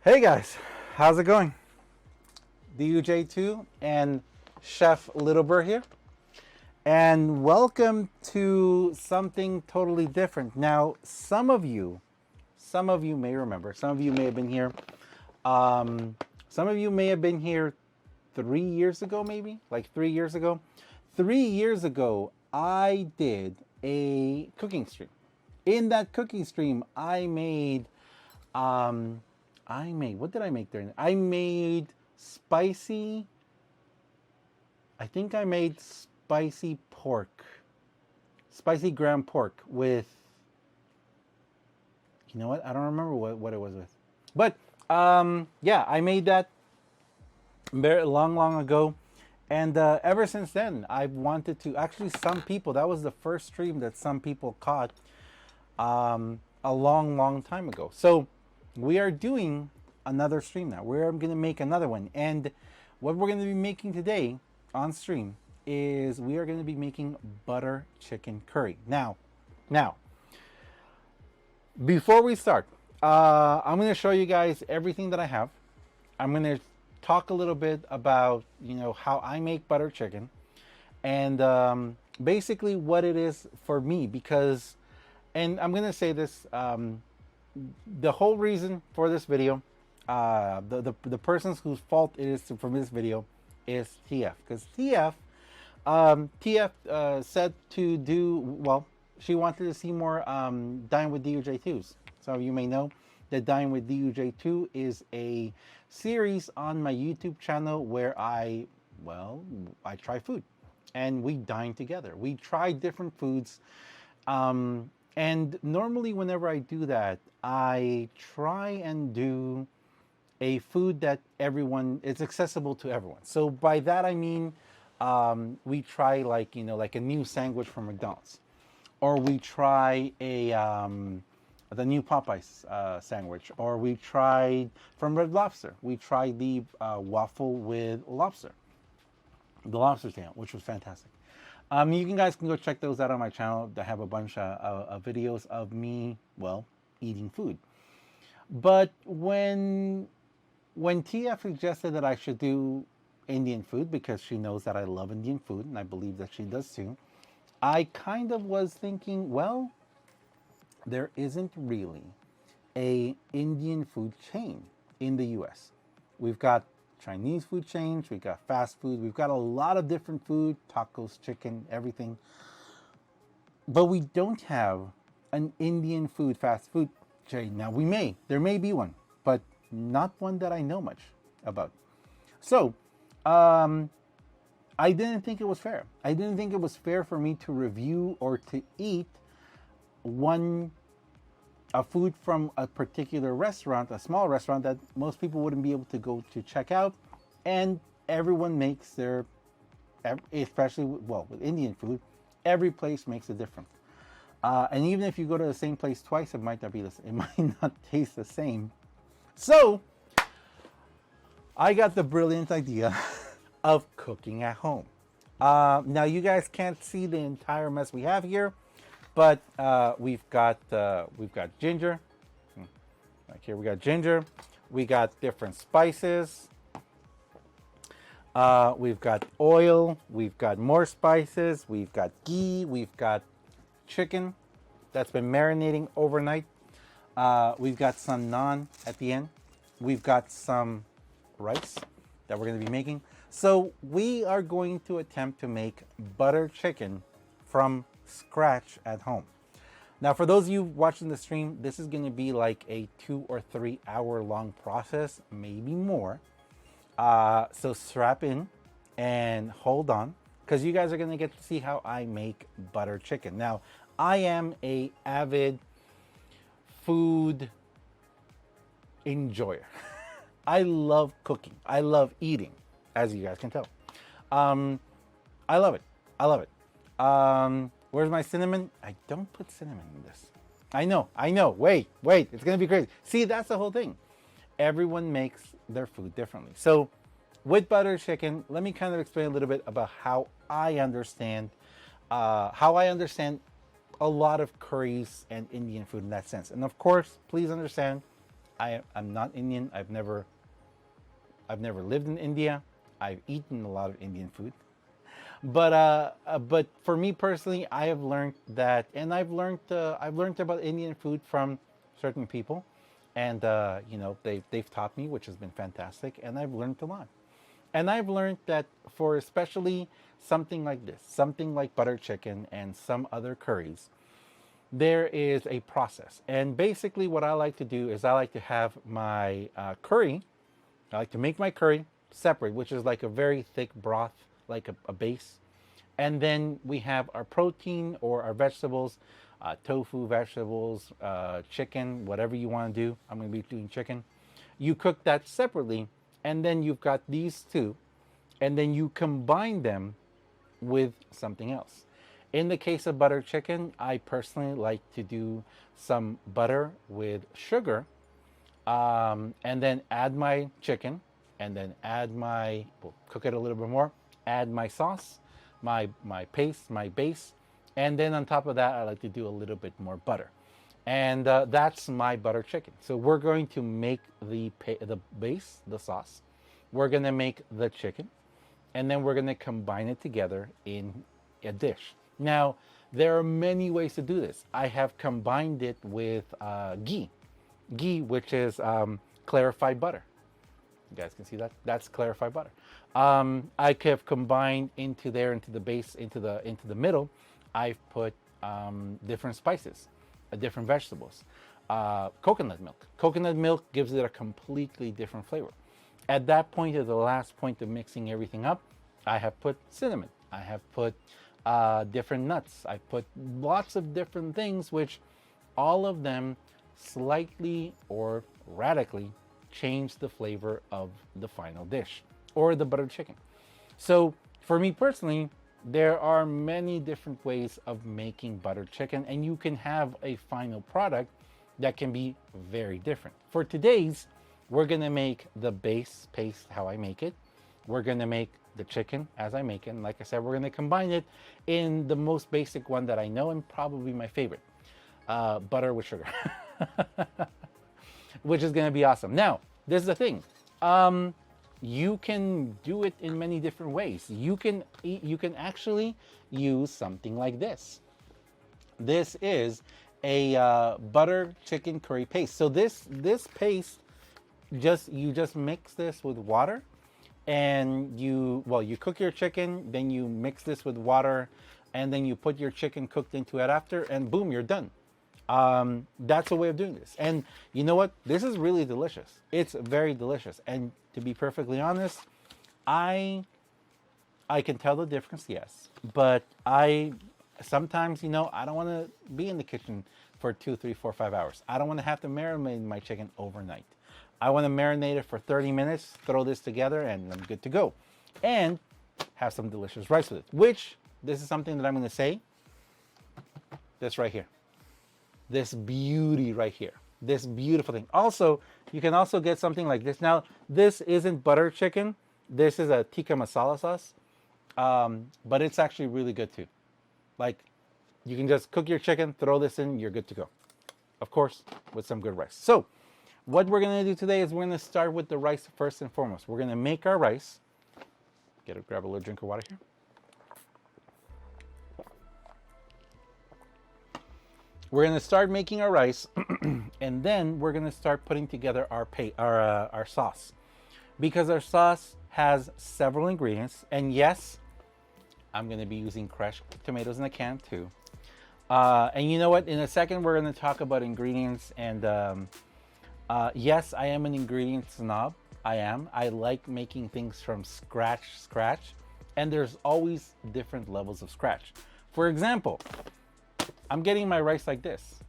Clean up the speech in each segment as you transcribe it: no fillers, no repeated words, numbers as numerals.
Hey guys, how's it going? Duj2 and Chef Littlebird here. And welcome to something totally different. Now, some of you may remember, some of you may have been here. Some of you may have been here 3 years ago, maybe like 3 years ago. 3 years ago, I did a cooking stream. In that cooking stream, what did I make during? I made spicy. I think I made spicy pork, spicy ground pork with. You know what? I don't remember what it was with, but yeah, I made that very long ago, and ever since then, I've wanted to. Actually, some people. That was the first stream that some people caught a long time ago. So we are doing another stream now. We're going to make another one, and what we're going to be making today on stream is we are going to be making butter chicken curry. Now, before we start, I'm going to show you guys everything that I have. I'm going to talk a little bit about how I make butter chicken, and basically what it is for me, because, and I'm going to say this, the whole reason for this video, the person's whose fault it is from this video is TF, because TF said to do, well, she wanted to see more Dine with DUJ2s. Some of you may know that Dine with DUJ2 is a series on my YouTube channel where I try food and we dine together. We try different foods. And normally whenever I do that, I try and do a food that is accessible to everyone. So by that I mean, we try like a new sandwich from McDonald's, or we try the new Popeyes sandwich, or we tried from Red Lobster. We tried the waffle with lobster, the lobster tail, which was fantastic. You guys can go check those out on my channel. I have a bunch of videos of me, eating food. But when TF suggested that I should do Indian food, because she knows that I love Indian food, and I believe that she does too, I kind of was thinking, well, there isn't really a Indian food chain in the US. We've got Chinese food chains, we've got fast food, we've got a lot of different food, tacos, chicken, everything. But we don't have an Indian food, fast food chain. Now there may be one, but not one that I know much about. So, I didn't think it was fair. I didn't think it was fair for me to review or to eat a food from a particular restaurant, a small restaurant that most people wouldn't be able to go to check out, and everyone makes their, especially with Indian food, every place makes it different. And even if you go to the same place twice, it might not be it might not taste the same. So I got the brilliant idea of cooking at home. Now you guys can't see the entire mess we have here, but we've got ginger. Like here we got ginger. We got different spices. We've got oil. We've got more spices. We've got ghee. We've got chicken that's been marinating overnight. We've got some naan at the end. We've got some rice that we're going to be making. So we are going to attempt to make butter chicken from scratch at home. Now, for those of you watching the stream, this is going to be like a 2 or 3 hour long process, maybe more. So strap in and hold on, because you guys are going to get to see how I make butter chicken. Now, I am a avid food enjoyer. I love cooking. I love eating, as you guys can tell. I love it. I love it. Where's my cinnamon? I don't put cinnamon in this. I know. Wait. It's going to be crazy. See, that's the whole thing. Everyone makes their food differently. So with butter chicken, let me kind of explain a little bit about how I understand a lot of curries and Indian food in that sense. And of course, please understand, I'm not Indian. I've never lived in India. I've eaten a lot of Indian food. But for me personally, I have learned that, and I've learned about Indian food from certain people, and you know, they've taught me, which has been fantastic, and I've learned a lot. And I've learned that for especially something like this, something like butter chicken and some other curries, there is a process. And basically, what I like to do is I like to have my curry. I like to make my curry separate, which is like a very thick broth, like a base. And then we have our protein or our vegetables, tofu, vegetables, chicken, whatever you want to do. I'm going to be doing chicken. You cook that separately, and then you've got these two, and then you combine them with something else. In the case of butter chicken, I personally like to do some butter with sugar, and then add my chicken, and then add my, we'll cook it a little bit more, add my sauce, my paste, my base, and then on top of that, I like to do a little bit more butter. And that's my butter chicken. So we're going to make the base, the sauce. We're going to make the chicken, and then we're going to combine it together in a dish. Now, there are many ways to do this. I have combined it with ghee, which is clarified butter. You guys can see that? That's clarified butter. I have combined into the base, into the middle. I've put different spices, different vegetables, coconut milk. Coconut milk gives it a completely different flavor. At that point, at the last point of mixing everything up, I have put cinnamon. I have put different nuts. I put lots of different things, which all of them slightly or radically change the flavor of the final dish or the butter chicken. So for me personally, there are many different ways of making butter chicken, and you can have a final product that can be very different. For today's, we're gonna make the base paste how I make it. We're gonna make the chicken as I make it. And like I said, we're gonna combine it in the most basic one that I know and probably my favorite, butter with sugar, which is gonna be awesome. Now, this is the thing. You can do it in many different ways. You can actually use something like this. This is a butter chicken curry paste. So this paste, you just mix this with water, and you cook your chicken, then you mix this with water, and then you put your chicken cooked into it after, and boom, you're done. That's a way of doing this. And you know what? This is really delicious. It's very delicious. And to be perfectly honest, I can tell the difference, yes. But sometimes, you know, I don't want to be in the kitchen for 2, 3, 4, 5 hours. I don't want to have to marinate my chicken overnight. I want to marinate it for 30 minutes, throw this together, and I'm good to go. And have some delicious rice with it, which this is something that I'm going to say. This right here. This beauty right here. This beautiful thing. Also, you can also get something like this. Now, this isn't butter chicken. This is a tikka masala sauce. But it's actually really good too. Like, you can just cook your chicken, throw this in, you're good to go. Of course, with some good rice. So, what we're going to do today is we're going to start with the rice first and foremost. We're going to make our rice. Grab a little drink of water here. We're going to start making our rice, and then we're going to start putting together our sauce. Because our sauce has several ingredients, and yes, I'm going to be using crushed tomatoes in a can too. And you know what? In a second, we're going to talk about ingredients, and yes, I am an ingredient snob. I am. I like making things from scratch, and there's always different levels of scratch. For example, I'm getting my rice like this.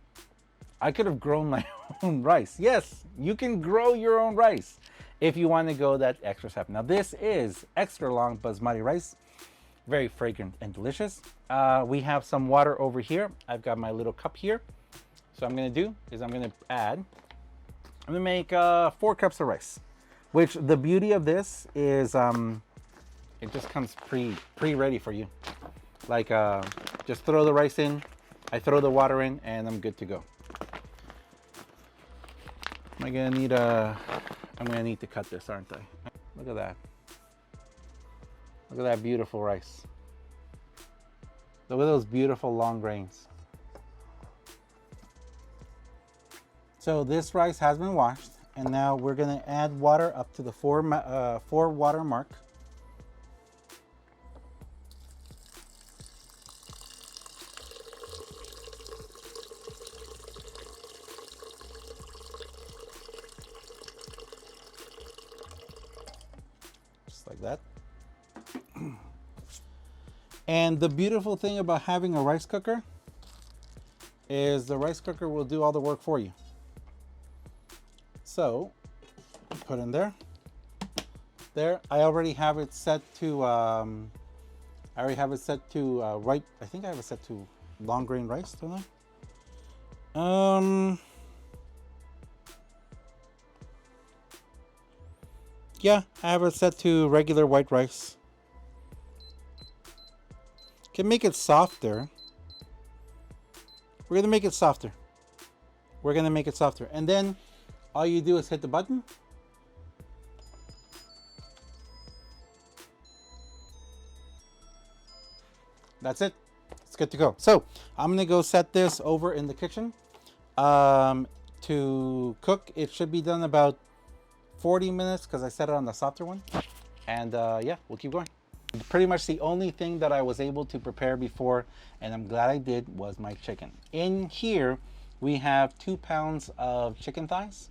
I could have grown my own rice. Yes, you can grow your own rice if you want to go that extra step. Now, this is extra long basmati rice, very fragrant and delicious. We have some water over here. I've got my little cup here. So what I'm going to do is I'm going to make 4 cups of rice, which the beauty of this is it just comes pre-ready for you. Like just throw the rice in, I throw the water in, and I'm good to go. I'm gonna need to cut this, aren't I? Look at that. Look at that beautiful rice. Look at those beautiful long grains. So this rice has been washed, and now we're gonna add water up to the 4 water mark. Just like that. And the beautiful thing about having a rice cooker is the rice cooker will do all the work for you. So put in there. There, I already have it set to right. I think I have it set to long grain rice, don't I? Yeah, I have it set to regular white rice. Can make it softer. We're gonna make it softer. We're gonna make it softer. And then all you do is hit the button. That's it. It's good to go. So I'm gonna go set this over in the kitchen to cook. It should be done about 40 minutes because I set it on the softer one. And yeah, we'll keep going. Pretty much the only thing that I was able to prepare before, and I'm glad I did, was my chicken. In here, we have 2 pounds of chicken thighs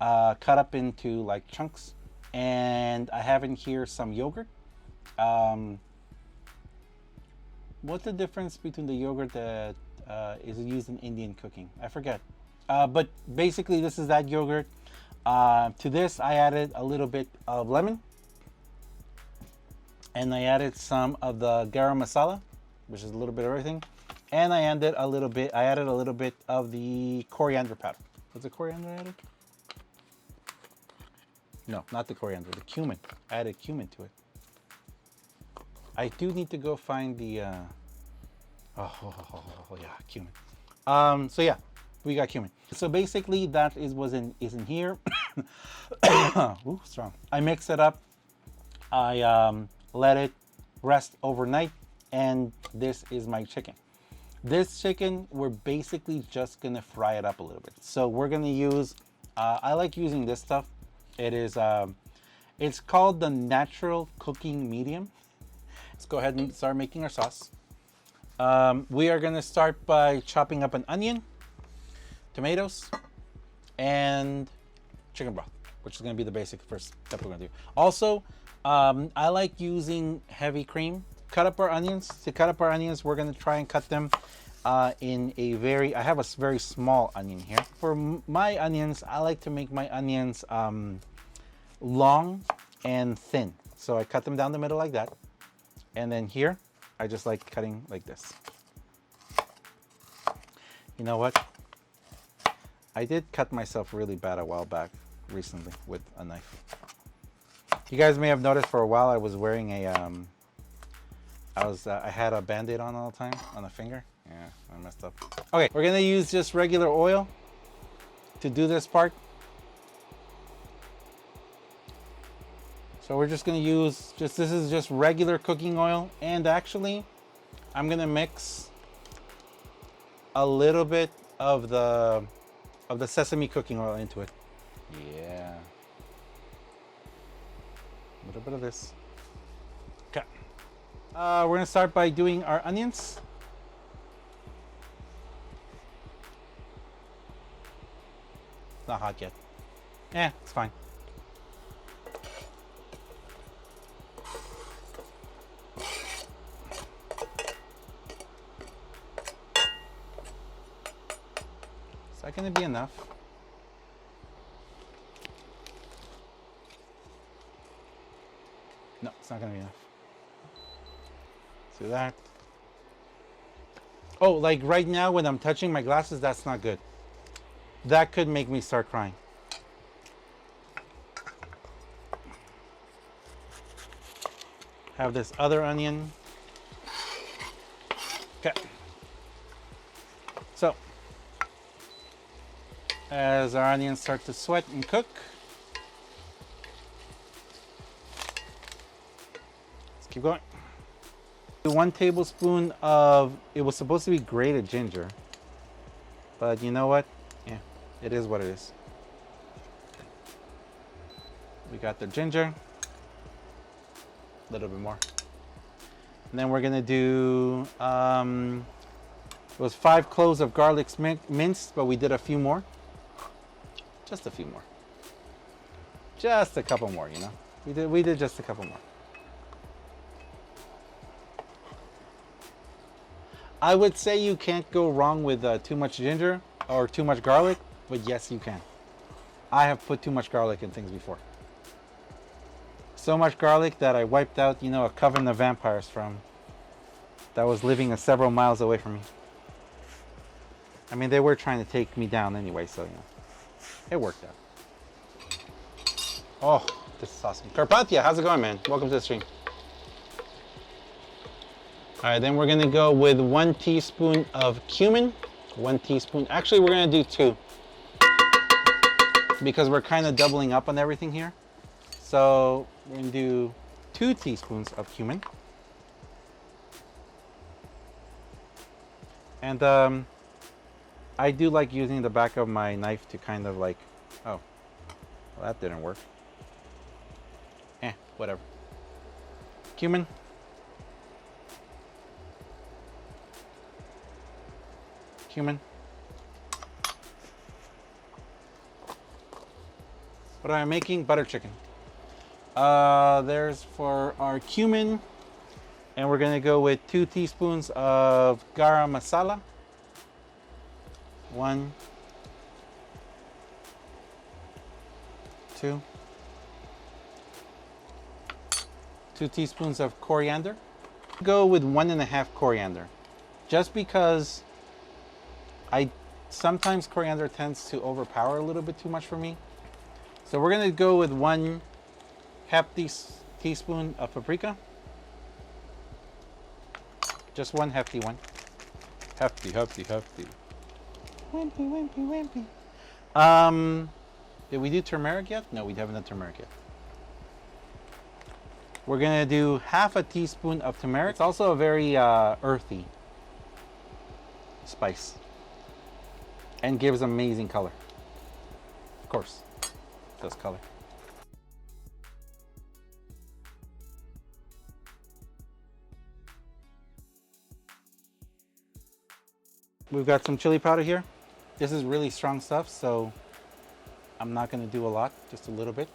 cut up into like chunks. And I have in here some yogurt. What's the difference between the yogurt that is used in Indian cooking? I forget. But basically this is that yogurt. To this I added a little bit of lemon. And I added some of the garam masala, which is a little bit of everything. And I added a little bit of the coriander powder. Was the coriander added? No, not the coriander, the cumin. I added cumin to it. I do need to go find the, yeah, cumin. So yeah, we got cumin. So basically that is in here. Ooh, strong. I mix it up. I let it rest overnight, and this is my chicken. This chicken, we're basically just gonna fry it up a little bit. So we're gonna use, I like using this stuff. It is, it's called the natural cooking medium. Let's go ahead and start making our sauce. We are gonna start by chopping up an onion, tomatoes, and chicken broth, which is gonna be the basic first step we're gonna do. Also, I like using heavy cream. Cut up our onions. To cut up our onions, we're gonna try and cut them in a very, I have a very small onion here. For my onions, I like to make my onions long and thin. So I cut them down the middle like that. And then here, I just like cutting like this. You know what? I did cut myself really bad a while back recently with a knife. You guys may have noticed for a while I was wearing a, I had a Band-Aid on all the time on the finger. Yeah, I messed up. Okay, we're gonna use just regular oil to do this part. So we're just gonna use, this is just regular cooking oil. And actually, I'm gonna mix a little bit of the sesame cooking oil into it. Yeah. A little bit of this. Okay. We're gonna start by doing our onions. It's not hot yet. Yeah, it's fine. Is that gonna be enough? No, it's not gonna be enough. See that? Oh, like right now when I'm touching my glasses, that's not good. That could make me start crying. Have this other onion. Okay. So, as our onions start to sweat and cook. Let's keep going. 1 tablespoon of, it was supposed to be grated ginger, but you know what? Yeah, it is what it is. We got the ginger, a little bit more. And then we're gonna do, it was 5 cloves of garlic minced, but we did a few more. Just a few more. Just a couple more, you know? We did just a couple more. I would say you can't go wrong with too much ginger or too much garlic, but yes, you can. I have put too much garlic in things before. So much garlic that I wiped out, you know, a coven of vampires from that was living several miles away from me. I mean, they were trying to take me down anyway, so, you know, it worked out. Oh, this is awesome. Carpathia, how's it going, man? Welcome to the stream. All right, then we're gonna go with 1 teaspoon of cumin. 1 teaspoon, actually we're gonna do 2. Because we're kind of doubling up on everything here. So we're gonna do 2 teaspoons of cumin. And I do like using the back of my knife to kind of like, oh, well, that didn't work. Whatever. Cumin. Cumin. What am I making? Butter chicken. There's for our cumin. And we're gonna go with 2 teaspoons of garam masala. 1, 2. 2 teaspoons of coriander. Go with 1.5 coriander. Just because sometimes coriander tends to overpower a little bit too much for me. So we're gonna go with 1/2 teaspoon of paprika. Just 1 hefty one. Hefty. Wimpy. Did we do turmeric yet? No, we haven't done turmeric yet. We're gonna do 1/2 teaspoon of turmeric. It's also a very earthy spice and gives amazing color. Of course, it does color. We've got some chili powder here. This is really strong stuff, so I'm not gonna do a lot, just a little bit.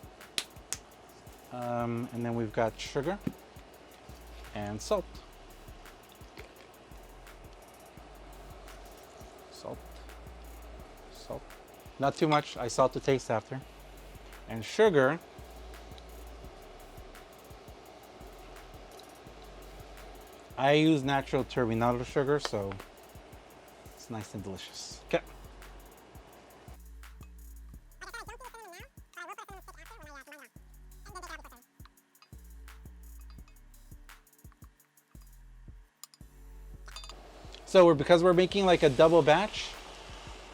And then we've got sugar and salt. Salt. Not too much, I salt to taste after. And sugar. I use natural turbinado sugar, so it's nice and delicious. Okay. So because we're making like a double batch,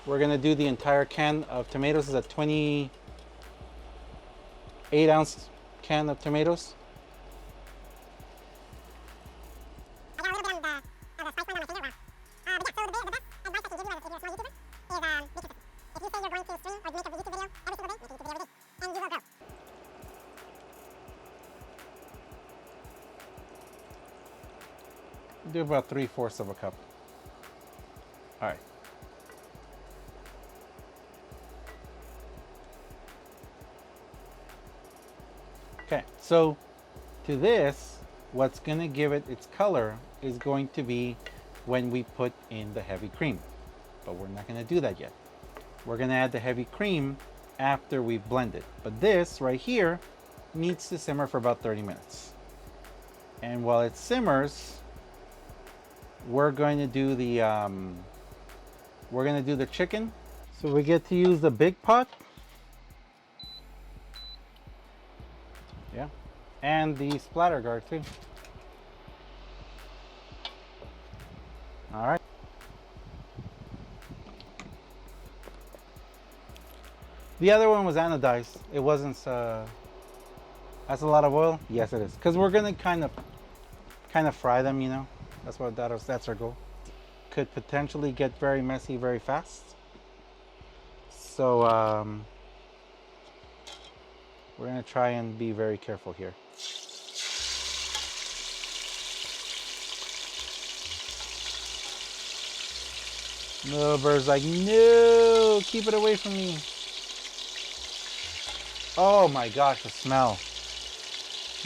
we're gonna do the entire can of tomatoes. It's a 28-ounce can of tomatoes. Do about 3/4 of a cup. All right. Okay, so to this, what's gonna give it its color is going to be when we put in the heavy cream. But we're not gonna do that yet. We're gonna add the heavy cream after we blend it. But this right here needs to simmer for about 30 minutes. And while it simmers, we're going to do the chicken. So we get to use the big pot. Yeah. And the splatter guard too. All right. The other one was anodized. It wasn't. That's a lot of oil. Yes, it is. Because we're gonna kind of fry them. You know, that's our goal. Could potentially get very messy very fast. So we're gonna try and be very careful here. Little bird's like, no, keep it away from me. Oh my gosh, the smell.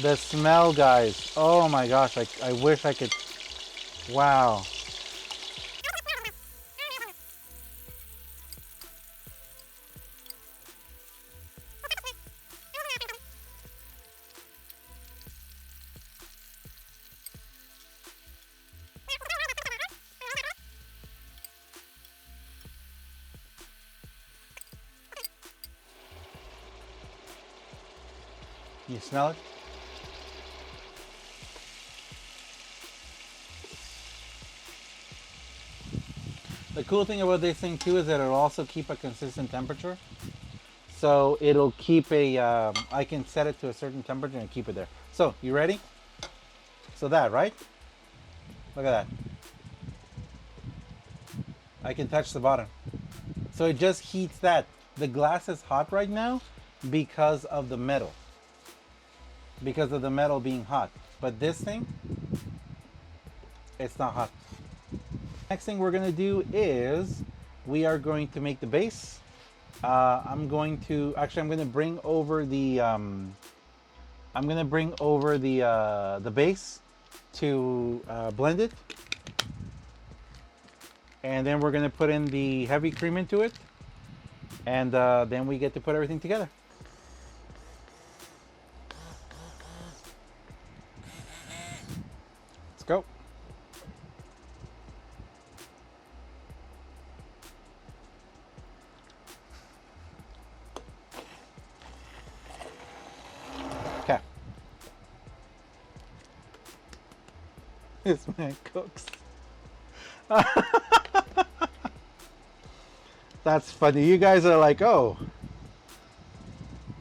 The smell, guys. Oh my gosh, I wish I could. Wow. You smell it? The cool thing about this thing too is that it'll also keep a consistent temperature. So it'll keep a, I can set it to a certain temperature and keep it there. So, you ready? So that, right? Look at that. I can touch the bottom. So it just heats that. The glass is hot right now because of the metal. Because of the metal being hot. But this thing, it's not hot. Next thing we're gonna do is we are going to make the base. I'm going to bring over the the base to blend it, and then we're gonna put in the heavy cream into it, and then we get to put everything together. Let's go. Okay. This man cooks. That's funny. You guys are like, oh,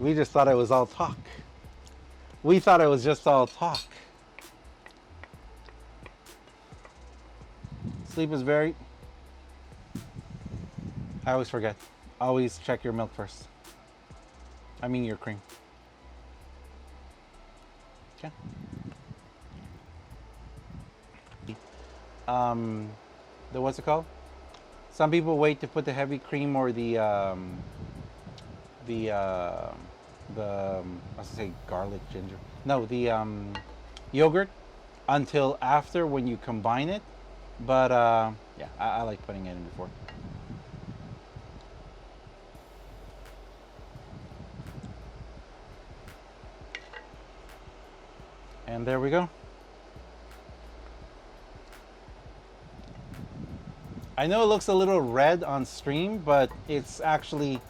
we just thought it was all talk. We thought it was just all talk. Sleep is very... I always forget. Always check your milk first. I mean your cream. Okay. What's it called? Some people wait to put the heavy cream or the I was gonna say garlic, ginger. No, the yogurt until after when you combine it. But yeah, I like putting it in before. And there we go. I know it looks a little red on stream, but it's actually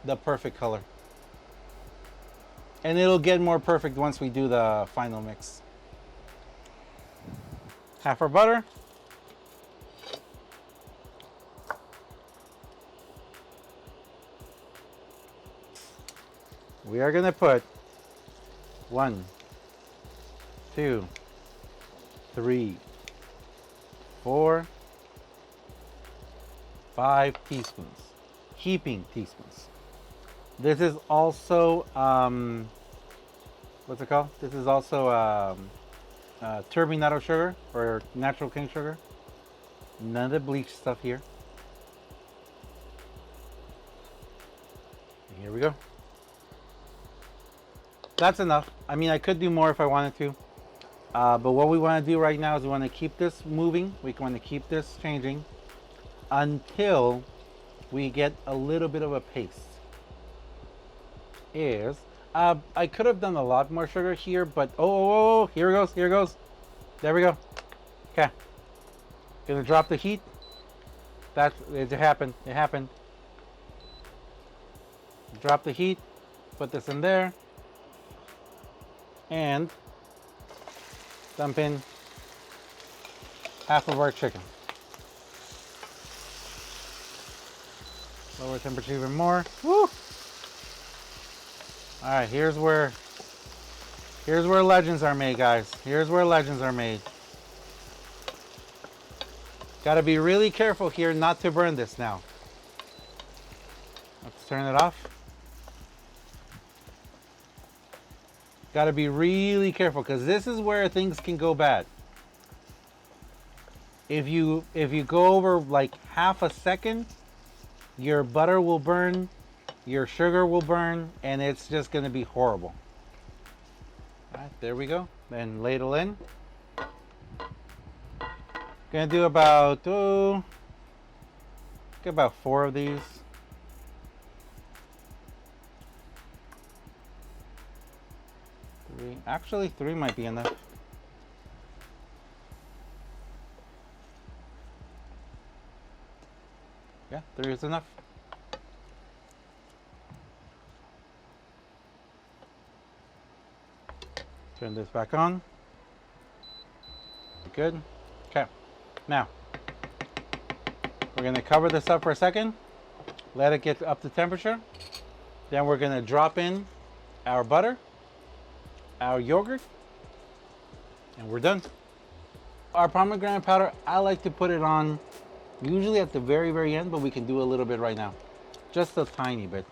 the perfect color. And it'll get more perfect once we do the final mix. Half our butter. We are gonna put 1, 2, 3, 4, 5 teaspoons, heaping teaspoons. This is also, what's it called? This is also turbinado sugar or natural cane sugar. None of the bleach stuff here. And here we go. That's enough. I mean, I could do more if I wanted to. But what we want to do right now is we want to keep this moving. We want to keep this changing until we get a little bit of a paste. I could have done a lot more sugar here, but oh, here it goes, here it goes. There we go. Okay. Gonna drop the heat. It happened. It happened. Drop the heat. Put this in there. And dump in half of our chicken. Lower temperature even more. Woo! All right, here's where legends are made, guys. Here's where legends are made. Got to be really careful here not to burn this now. Let's turn it off. Got to be really careful because this is where things can go bad. If you go over like half a second, your butter will burn, your sugar will burn, and it's just going to be horrible. All right, there we go. Then ladle in. Gonna do about get about 4 of these. 3. Actually, 3 might be enough. Yeah, 3 is enough. Turn this back on. Good. Okay. Now, we're going to cover this up for a second. Let it get up to temperature. Then we're going to drop in our butter, our yogurt, and we're done. Our pomegranate powder, I like to put it on usually at the very, very end, but we can do a little bit right now. Just a tiny bit.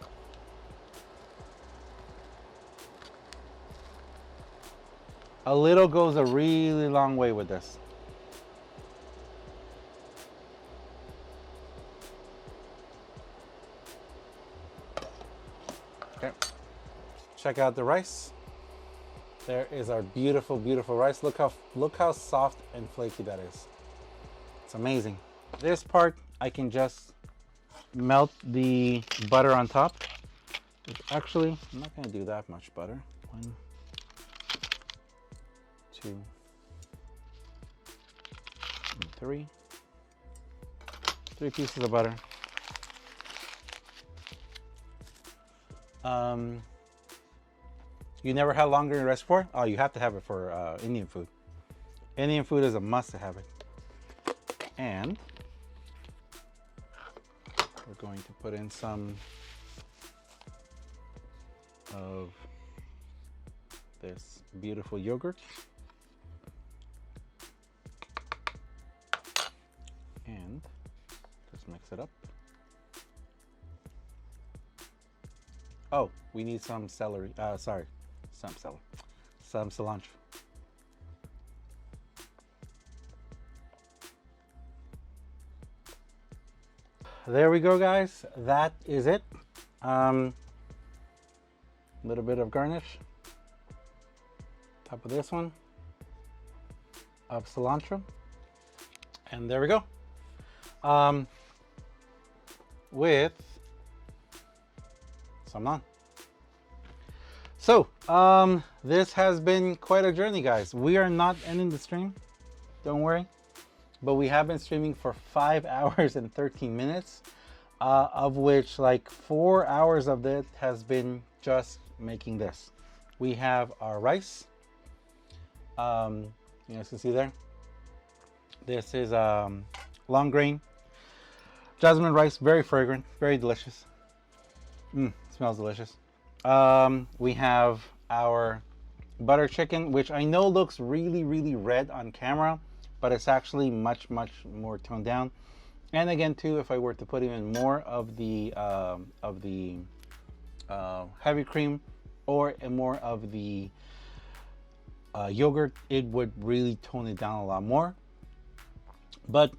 A little goes a really long way with this. Okay. Check out the rice. There is our beautiful, beautiful rice. Look how soft and flaky that is. It's amazing. This part, I can just melt the butter on top. Actually, I'm not gonna do that much butter. 1, 2, and 3. 3 pieces of butter. You never had longer in rice before? Oh, you have to have it for Indian food. Indian food is a must to have it. And we're going to put in some of this beautiful yogurt. And just mix it up. Oh, we need some celery. Some cilantro. There we go, guys. That is it. Little bit of garnish. Top of this one of cilantro. And there we go. With some naan. So, this has been quite a journey, guys. We are not ending the stream, don't worry. But we have been streaming for 5 hours and 13 minutes, of which like 4 hours of it has been just making this. We have our rice. You guys can see there. This is long grain jasmine rice, very fragrant, very delicious. Smells delicious. We have our butter chicken, which I know looks really, really red on camera, but it's actually much, much more toned down. And again, too, if I were to put even more of the heavy cream or more of the yogurt, it would really tone it down a lot more. But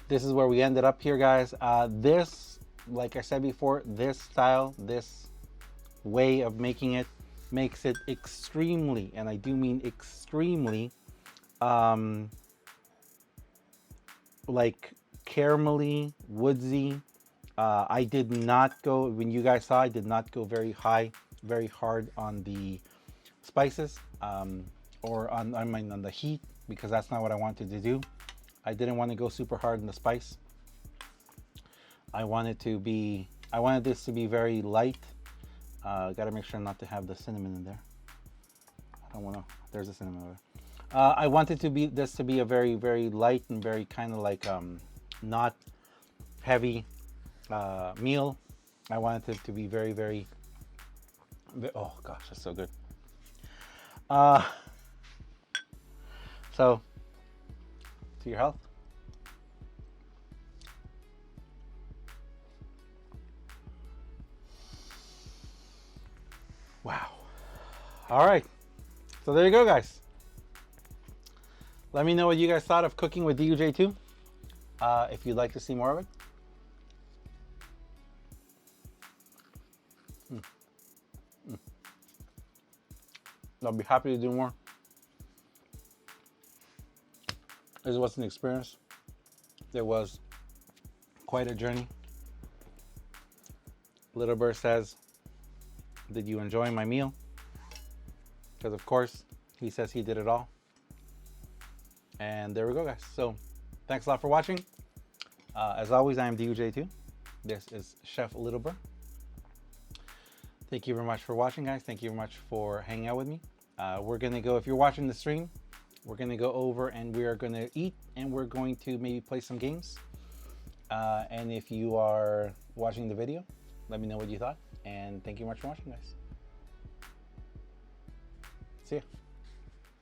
this is where we ended up here, guys. This, like I said before, this style, this way of making it makes it extremely, and I do mean extremely, like caramelly, woodsy. I did not go, when you guys saw, I did not go very high, very hard on the spices, or on the heat, because that's not what I wanted to do. I didn't want to go super hard in the spice. I wanted this to be very light. Gotta make sure not to have the cinnamon in there. I don't want to, there's a cinnamon over there. I wanted this to be a very, very light and very kind of like not heavy meal. I wanted it to be very, very Oh gosh, that's so good. Uh, so, to your health. Wow. All right. So there you go, guys. Let me know what you guys thought of cooking with DUJ2. If you'd like to see more of it. I'll be happy to do more. This was an experience. There was quite a journey. Little Bird says, did you enjoy my meal? Because of course, he says he did it all. And there we go, guys. So thanks a lot for watching. As always, I am DUJ2. This is Chef Little Bird. Thank you very much for watching, guys. Thank you very much for hanging out with me. We're gonna go, if you're watching the stream, we're gonna go over and we are gonna eat and we're going to maybe play some games. And if you are watching the video, let me know what you thought. And thank you very much for watching, guys. See ya.